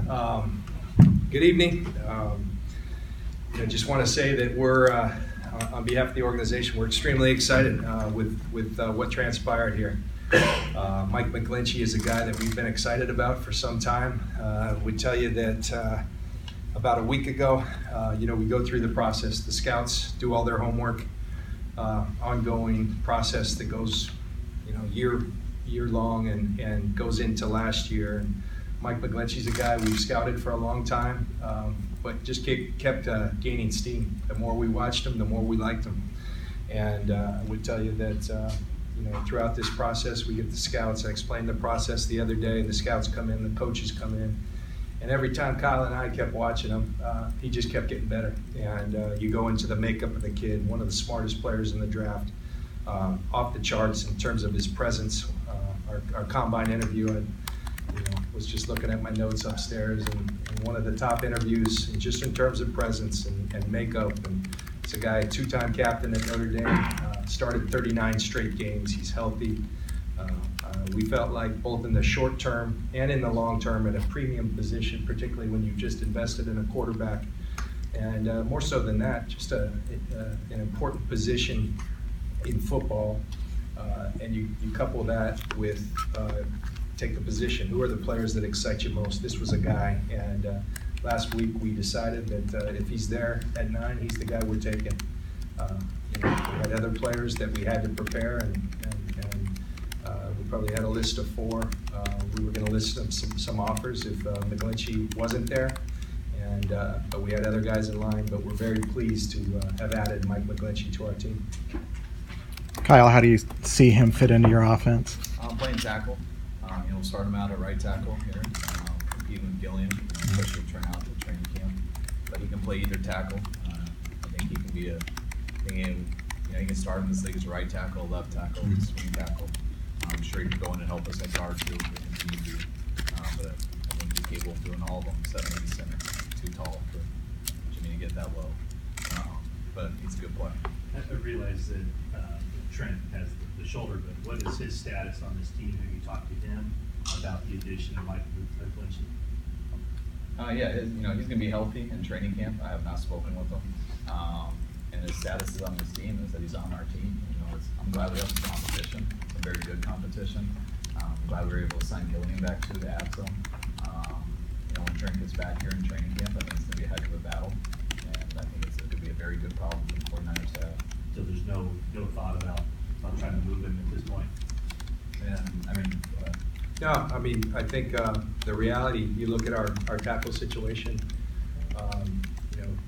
Good evening. I just want to say that we're, on behalf of the organization, we're extremely excited with what transpired here. Mike McGlinchey is a guy that we've been excited about for some time. We tell you that about a week ago, we go through the process. The scouts do all their homework, ongoing process that goes, year long and goes into last year. And Mike McGlinchey's a guy we've scouted for a long time, but just kept gaining steam. The more we watched him, the more we liked him. And I would tell you that throughout this process, we get the scouts. I explained the process the other day. The scouts come in, the coaches come in, and every time Kyle and I kept watching him, he just kept getting better. And you go into the makeup of the kid, one of the smartest players in the draft, off the charts in terms of his presence. Our combine interview, I was just looking at my notes upstairs, and one of the top interviews, just in terms of presence and makeup. And it's a guy, two-time captain at Notre Dame, started 39 straight games. He's healthy. We felt like both in the short term and in the long term at a premium position, particularly when you've just invested in a quarterback. And more so than that, just an important position in football. And you couple that with take the position. Who are the players that excite you most? This was a guy, and last week we decided that if he's there at 9, he's the guy we're taking. We had other players that we had to prepare, and we probably had a list of 4. We were going to list some offers if McGlinchey wasn't there, and but we had other guys in line. But we're very pleased to have added Mike McGlinchey to our team. Kyle, how do you see him fit into your offense? Playing tackle. We'll start him out at right tackle here, competing with Gillian, especially turn out to training camp. But he can play either tackle. I think he can be he can start in this league as a right tackle, left tackle, swing tackle. I'm sure he can go in and help us at guard too if we continue to. But I think he's capable of doing all of them. 7'8" center, too tall for Jimmy to get that low. But he's a good player. I realize that Trent has the shoulder, but what is his status on this team? Have you talked to him about the addition of Mike McGlinchey? He's going to be healthy in training camp. I have not spoken with him. And his status is on this team is that he's on our team. I'm glad we have some competition. It's a very good competition. I'm glad we were able to sign Gillian back too to add some. When Trent gets back here in training camp, I think it's going to be a heck of a battle. And I think it's going to be a very good problem for the 49ers to have. So there's no thought about trying to move him at this point? I think the reality, you look at our tackle situation,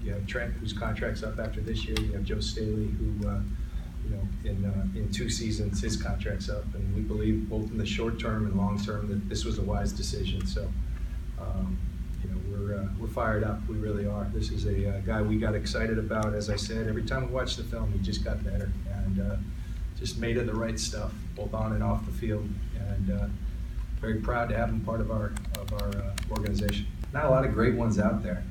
you have Trent, whose contract's up after this year. You have Joe Staley, who, in 2 seasons, his contract's up. And we believe both in the short term and long term that this was a wise decision. So, we're fired up. We really are. This is a guy we got excited about. As I said, every time we watched the film, he just got better and just made it the right stuff, both on and off the field. And very proud to have him part of our organization. Not a lot of great ones out there.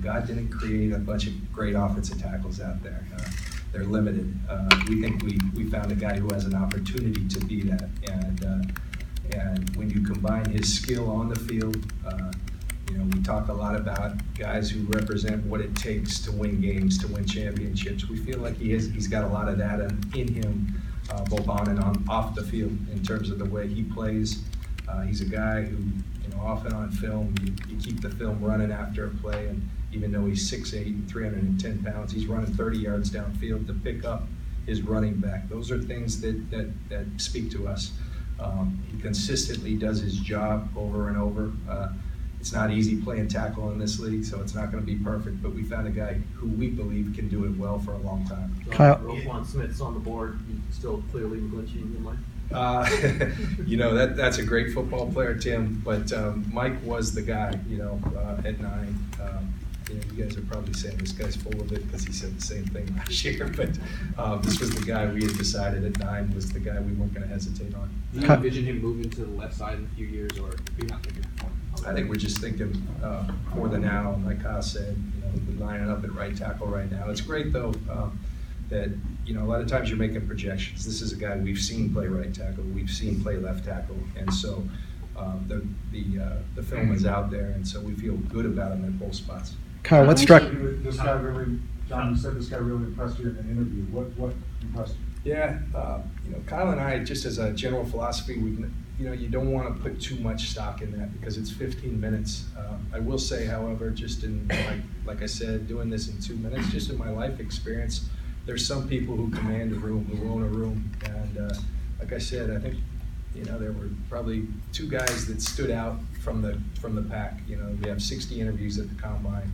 God didn't create a bunch of great offensive tackles out there. They're limited. We think we found a guy who has an opportunity to be that. And when you combine his skill on the field, we talk a lot about guys who represent what it takes to win games, to win championships. We feel like he's got a lot of that in him, both on and off the field in terms of the way he plays. He's a guy who, often on film, you keep the film running after a play, and even though he's 6'8" and 310 pounds, he's running 30 yards downfield to pick up his running back. Those are things that speak to us. He consistently does his job over and over. It's not easy playing tackle in this league, so it's not going to be perfect, but we found a guy who we believe can do it well for a long time. Roquan Smith's on the board. Still clearly McGlinchey in mind? That's a great football player, Tim, but Mike was the guy, at 9. You guys are probably saying this guy's full of it because he said the same thing last year, but this was the guy we had decided at 9 was the guy we weren't going to hesitate on. Do you envision him moving to the left side in a few years, or you're not thinking? I think we're just thinking for the now, like Kyle said, we're lining up at right tackle right now. It's great, though, that, a lot of times you're making projections. This is a guy we've seen play right tackle, we've seen play left tackle, and so the film is out there, and so we feel good about him at both spots. Kyle, what struck? This guy really, John, you said this guy really impressed you in the interview. What impressed you? Yeah, Kyle and I, just as a general philosophy, you don't want to put too much stock in that because it's 15 minutes. I will say, however, just in, like I said, doing this in 2 minutes, just in my life experience, there's some people who command a room, who own a room, and like I said, I think, there were probably 2 guys that stood out from the pack. We have 60 interviews at the combine.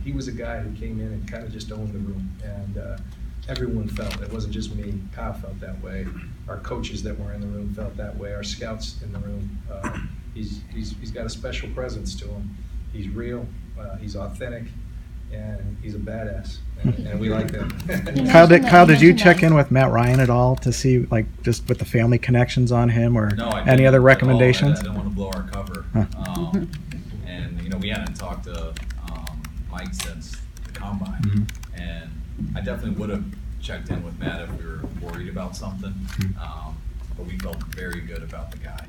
He was a guy who came in and kind of just owned the room, and everyone felt, it wasn't just me, Kyle felt that way. Our coaches that were in the room felt that way. Our scouts in the room. He's got a special presence to him. He's real, he's authentic, and he's a badass, and we like that. Kyle, did you check in with Matt Ryan at all to see, like, just with the family connections on him, or No, I any didn't other at all. recommendations? I didn't want to blow our cover. Huh. And we hadn't talked to Mike since the combine, and I definitely would have checked in with Matt if we were worried about something, but we felt very good about the guy.